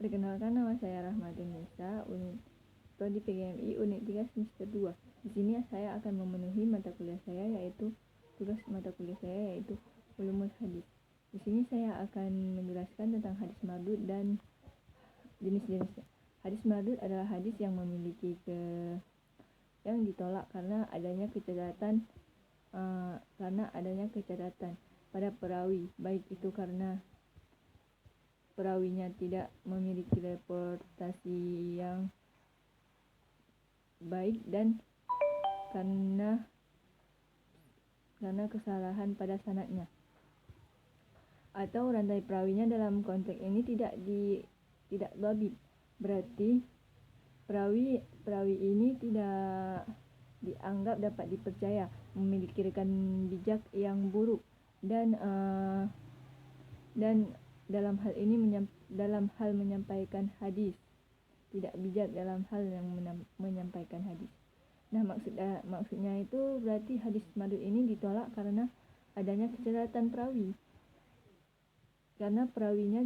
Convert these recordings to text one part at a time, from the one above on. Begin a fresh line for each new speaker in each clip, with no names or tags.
Perkenalkan, nama saya Rahmatin Nisa, Prodi PGMI Unit 3 semester 2. Di sini saya akan memenuhi tugas mata kuliah saya yaitu Ulumul Hadis. Di sini saya akan menjelaskan tentang hadis mardud dan jenis-jenisnya. Hadis mardud adalah hadis yang yang ditolak karena adanya kecacatan pada perawi, baik itu karena perawinya tidak memiliki reputasi yang baik dan karena kesalahan pada sanadnya, atau rantai perawinya dalam konteks ini tidak dhabit, berarti perawi ini tidak dianggap dapat dipercaya, memiliki rekan bijak yang buruk, dan dalam hal menyampaikan hadis tidak bijak dalam hal yang menyampaikan hadis. Nah, maksudnya itu berarti hadis mardud ini ditolak karena adanya kecacatan perawi. Karena perawinya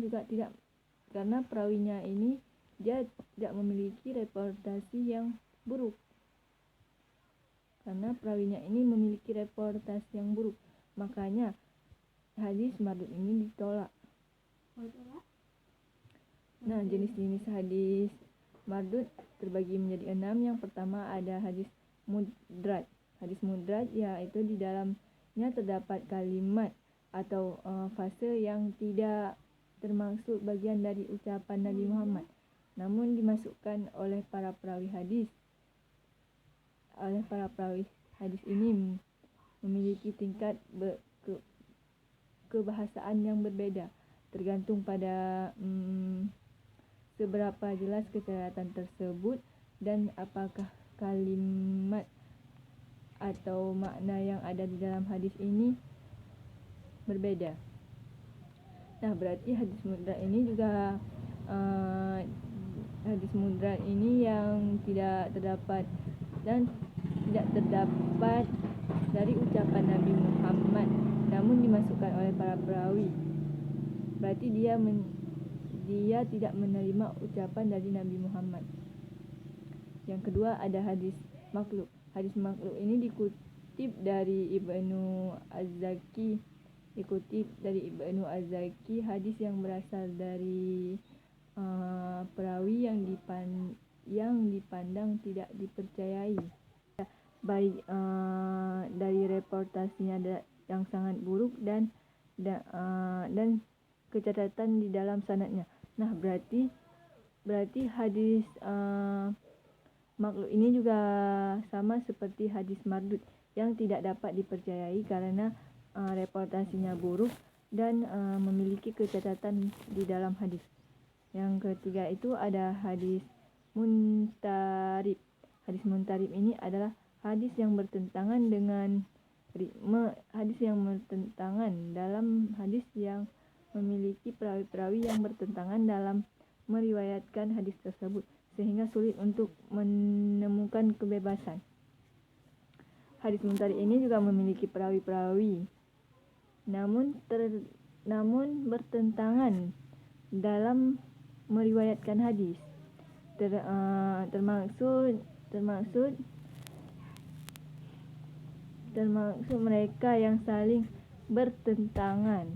ini dia tidak memiliki reputasi yang buruk. Makanya hadis mardud ini ditolak. Nah, jenis-jenis hadis mardud terbagi menjadi 6. Yang pertama ada hadis mudraj. Hadis mudraj yaitu di dalamnya terdapat kalimat atau fase yang tidak termaksud bagian dari ucapan Nabi Muhammad, namun dimasukkan oleh para perawi hadis. Hadis ini memiliki tingkat kebahasaan yang berbeda, tergantung pada seberapa jelas kecacatan tersebut dan apakah kalimat atau makna yang ada di dalam hadis ini berbeda. Nah, berarti hadis mudraj ini yang tidak terdapat dari ucapan Nabi Muhammad, namun dimasukkan oleh para perawi. Berarti dia tidak menerima ucapan dari Nabi Muhammad. Yang kedua ada hadis makhluk. Hadis makhluk ini dikutip dari Ibnu Az-Zaki, hadis yang berasal dari perawi yang dipandang tidak dipercayai, baik dari reputasinya yang sangat buruk dan kecacatan di dalam sanadnya. Nah, berarti hadis makhluk ini juga sama seperti hadis mardud yang tidak dapat dipercayai karena reputasinya buruk dan memiliki kecacatan di dalam hadis. Yang ketiga itu ada hadis muntarib. Hadis muntarib ini adalah hadis yang bertentangan dalam hadis yang memiliki perawi-perawi yang bertentangan dalam meriwayatkan hadis tersebut, sehingga sulit untuk menemukan kebebasan. Hadis muntarib ini juga memiliki perawi-perawi namun bertentangan dalam meriwayatkan hadis, termaksud mereka yang saling bertentangan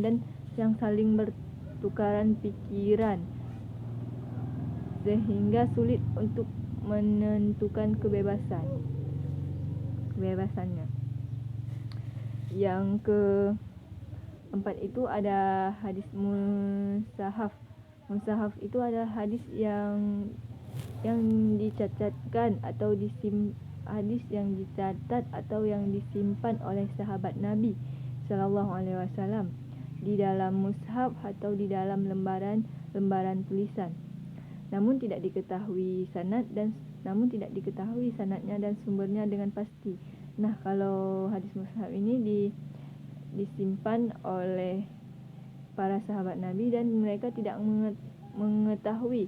dan yang saling bertukaran pikiran, sehingga sulit untuk menentukan kebebasannya. Yang keempat itu ada hadis mushaf. Mushaf itu adalah hadis yang dicatatkan atau hadis yang dicatat atau yang disimpan oleh sahabat Nabi Shallallahu Alaihi Wasallam di dalam mushaf atau di dalam lembaran tulisan. Namun tidak diketahui sanadnya dan sumbernya dengan pasti. Nah, kalau hadis mushaf ini disimpan oleh para sahabat Nabi dan mereka tidak mengetahui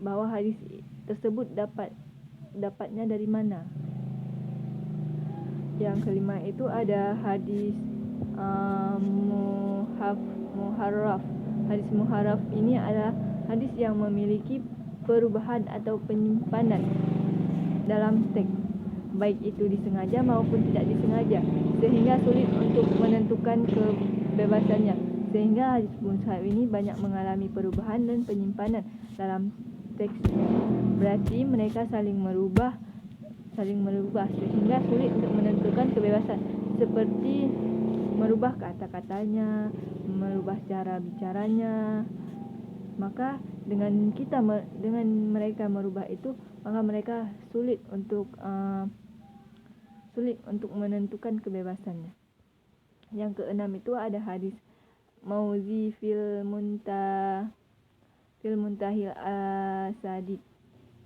bahwa hadis tersebut dapatnya dari mana. Yang kelima itu ada hadis muharraf. Hadis muharraf ini adalah hadis yang memiliki perubahan atau penyimpanan dalam teks, baik itu disengaja maupun tidak disengaja, sehingga sulit untuk menentukan kebebasannya. Sehingga hadis mushaf ini banyak mengalami perubahan dan penyimpanan dalam teksnya. Berarti mereka saling merubah sehingga sulit untuk menentukan kebebasan, seperti merubah kata-katanya, merubah cara bicaranya. Maka dengan mereka merubah itu, maka mereka sulit untuk menentukan kebebasannya. Yang keenam itu ada hadis mauzi fil muntahil asadid,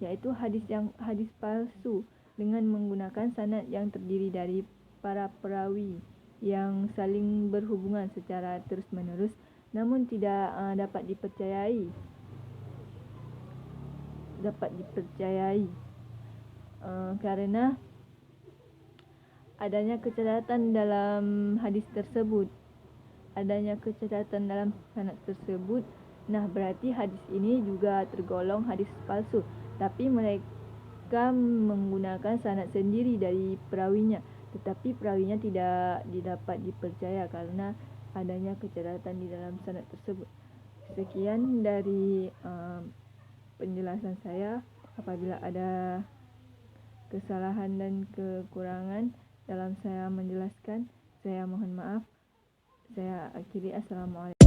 yaitu hadis palsu dengan menggunakan sanad yang terdiri dari para perawi yang saling berhubungan secara terus-menerus, namun tidak dapat dipercayai karena adanya kecacatan dalam hadis tersebut, adanya kecacatan dalam sanad tersebut. Nah, berarti hadis ini juga tergolong hadis palsu, tapi mereka menggunakan sanad sendiri dari perawinya, tetapi perawinya tidak dapat dipercaya karena adanya kecacatan di dalam sanad tersebut. Sekian dari penjelasan saya. Apabila ada kesalahan dan kekurangan dalam saya menjelaskan, saya mohon maaf. Saya akhiri. Assalamualaikum.